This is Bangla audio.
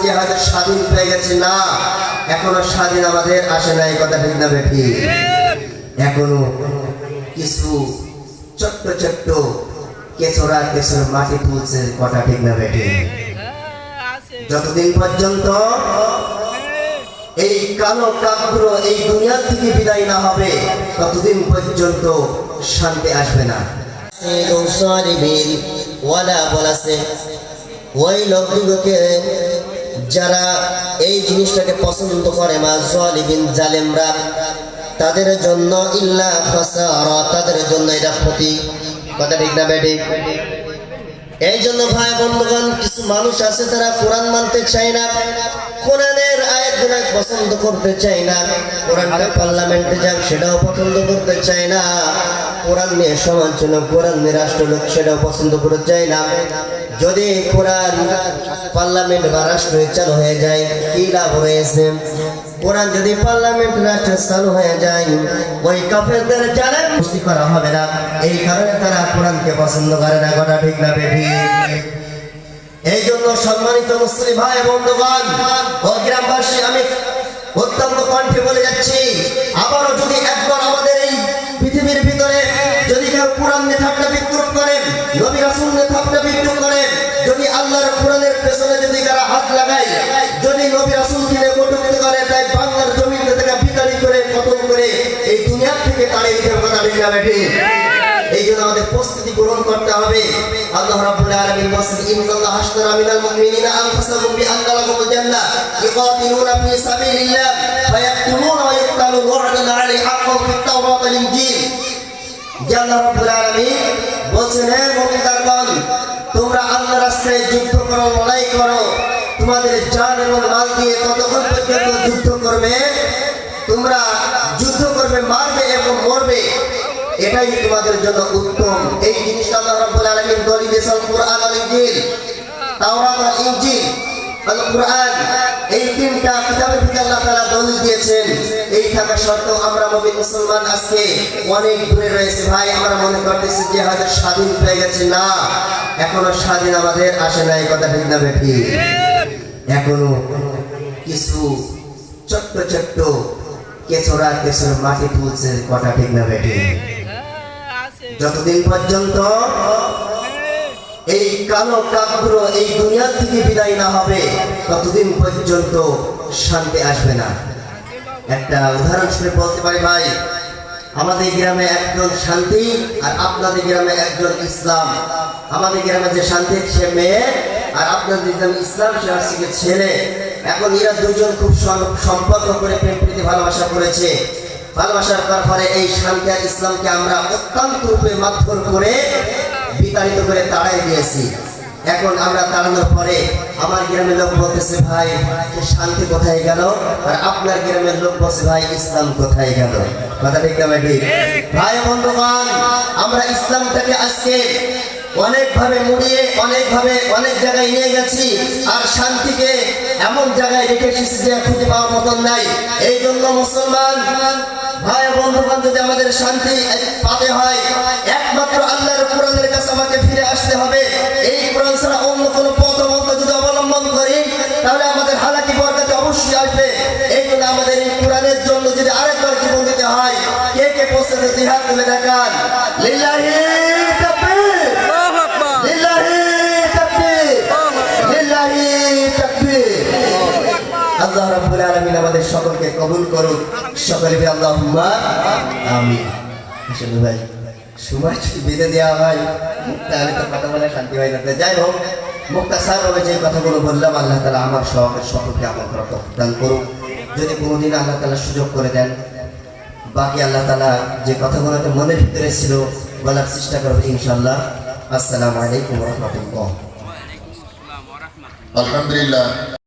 যে হয়তো স্বাধীন পেয়ে গেছে, না, এখনো স্বাধীন আমাদের আসে নাই। কথা ঠিক না বেঠি? এখনো কিছু ছোট্ট ছোট্ট কেঁচোরা কেঁচোর মাটি তুলছে। কথা ঠিক না বেঠি? যতদিন পর্যন্ত এই কালো কাকগুলো এই দুনিয়া থেকে বিদায় না হবে, ততদিন পর্যন্ত শান্তি আসবে না। ওই লোকগুলোকে যারা এই জিনিসটাকে পছন্দ করে, জালেমরা, তাদের জন্য ইল্লা খাসারা, তাদের জন্য এটা ক্ষতি। কথা ঠিক না বেঠিক? এই জন্য ভাই বন্ধুগণ, কিছু মানুষ আছে তারা কোরআন মানতে চায় না, কোরআনের আয়াতগুলো পছন্দ করতে চায় না, কোরআনটা পার্লামেন্টে যাক সেটাও পছন্দ করতে চায় না, কোরআন নিয়ে সমালোচনা, কোরআন নিয়ে রাষ্ট্রলোক সেটাও পছন্দ করতে চায় না। যদি কোরআন পার্লামেন্ট বা রাষ্ট্রে চালু হয়ে যায়, কি লাভ রয়েছে? কোরআন যদি পার্লামেন্ট রাষ্ট্রে চালু হয়ে যায়, ওই কাফেরদের জালেম মুক্তি করা হবে না। এই কারণে তারা কোরআনকে পছন্দ করে না। কথা ঠিক না বেঠি? এই জন্য সম্মানিত মুসলিম ভাই বন্ধুগণ ও গ্রামবাসী, আমি অত্যন্ত কণ্ঠে বলে যাচ্ছি, আবারও যদি একবার আমাদের এই পৃথিবীর ভিতরে যদি কেউ কোরআন নিয়ে ঠাট্টা বিদ্রুপ করেন, নবী রাসূল নিয়ে ঠাট্টা বিদ্রুপ করেন, যদি আল্লাহর কোরআনের পেছনে যদি তারা হাত লাগায়, যদি নবী রাসূলকে নিয়ে কটূক্তি করে, তাই বাংলার জমিন থেকে বিতাড়িত করে খতম করে এই দুনিয়া থেকে তাড়িয়ে দিতে হবে। কথা ঠিক না বেঠি? এই জন্য আমাদের প্রস্তুতি গ্রহণ করতে হবে। আল্লাহ রাব্বুল আলামিন বলেন, ইন্নাল্লাহা আশতারা মিনাল মুমিনিনা আনফুসাহুম বিআন্না লাহুমুল জান্নাহ ইউকাতিলুনা ফি সাবিলিল্লাহ ফায়াকতুলুনা ওয়া ইয়াকতুলুনা ওয়া'দান আলাইহি হাক্কান ফিত তাওরাত ওয়াল ইনজিল। আল্লাহ রাব্বুল আলামিন বলেন, হে মুমিনগণ, তোমরা আল্লাহর রাস্তায় যুদ্ধ করো, লড়াই করো, তোমাদের জান এবং মাল দিয়ে ততক্ষণ পর্যন্ত যুদ্ধ করবে, তোমরা যুদ্ধ করবে, মারবে এবং মরবে, এটাই তোমাদের জন্য উত্তম। এই জিনিসটা আল্লাহ রাব্বুল আলামিন দলিল দিয়েছেন কুরআন আর ইনজিল, তাওরাত আর ইনজিল, আল কুরআন, এই তিনটা কিতাবের ভিতরে আল্লাহ তাআলা দলিল দিয়েছেন। এই থাকা সত্ত্বেও আমরা মুমিন মুসলমান আজকে অনেক দূরে রয়েছে। ভাই, আমরা মনে করতেছি যে হয়তো স্বাধীন পেয়ে গেছে, না, এখনো স্বাধীন আমাদের আসে নাই। কথা ঠিক না বেঠি? এখনো কিছু ছোট্ট ছোট্ট কেঁচোরা কেঁচোর মাটি তুলছে। কথা ঠিক না বেঠি? যতদিন পর্যন্ত এই কালো কাকগুলো এই দুনিয়া থেকে বিদায় না হবে, ততদিন পর্যন্ত শান্তি আসবে না। একটা উদাহরণস্বরূপ বলতে পারি ভাই, আমাদের গ্রামে একজন শান্তি আর আপনাদের গ্রামে একজন ইসলাম। আমাদের গ্রামে যে শান্তি সে মেয়ে, আর আপনাদের গ্রামে ইসলাম সে হচ্ছে ছেলে। এখন এরা দুজন খুব সম্পর্ক করে প্রেম প্রীতি ভালোবাসা করেছে। ভালোবাসার পরে এই শান্তি আর ইসলামকে আমরা অত্যন্ত রূপে মারধর করে বিতাড়িত করে তাড়াই দিয়েছি। এখন আমরা তাড়ানোর পরে আমার গ্রামের লোক বলতেছে, ভাই শান্তি কোথায় গেল? আর আপনার গ্রামের লোক বলছে, ভাই ইসলাম কোথায় গেল? কথা ঠিক না বেঠি? ভাই বন্ধুগণ, আমরা ইসলামটাকে আজকে অনেকভাবে মুড়িয়ে অনেক জায়গায় নিয়ে গেছি, আর শান্তিকে এমন জায়গায় রেখে এসেছি যে খুঁজে পাওয়ার মতন নাই। এই জন্য মুসলমান ভাই বন্ধুগণ, যদি আমাদের শান্তি পাতে হয়, একমাত্র আল্লাহর কোরআনের কাছে আমাকে ফিরে আসতে হবে। এই কোরআন ছাড়া অন্য কোনো পথ যদি অবলম্বন করি, তাহলে আমাদের হালাকি বরকতে অবশ্যই আসবে। এই জন্য আমাদের এই কোরআনের জন্য যদি আরেকবার জীবন দিতে হয়, কে কে প্রস্তুত? জিহাদ তুলে দেখান। লিল্লাহি তাকবীর, লিল্লাহি তাকবীর, লিল্লাহি তাকবীর। আল্লাহ রাব্বুল আলামিন আমাদের সকলকে কবুল করুন। সকলে বলি আল্লাহুম্মা আমিন। আসলে ভাই সময় যদি বেঁধে দেওয়া হয় তাহলে তো কথা বলে শান্তি হয় না। যাই হোক, মুক্তাসারভাবে যে কথাগুলো বললাম, আল্লাহ তাআলা আমার সকলকে আমল করার তৌফিক দান করুন। যদি কোনোদিন আল্লাহ তাআলা সুযোগ করে দেন, বাকি আল্লাহ তাআলা যে কথাগুলো মনের ভিতরে ছিল বলার চেষ্টা করব ইনশাআল্লাহ। আসসালামু আলাইকুম ওয়া রাহমাতুল্লাহ। আলহামদুলিল্লাহ।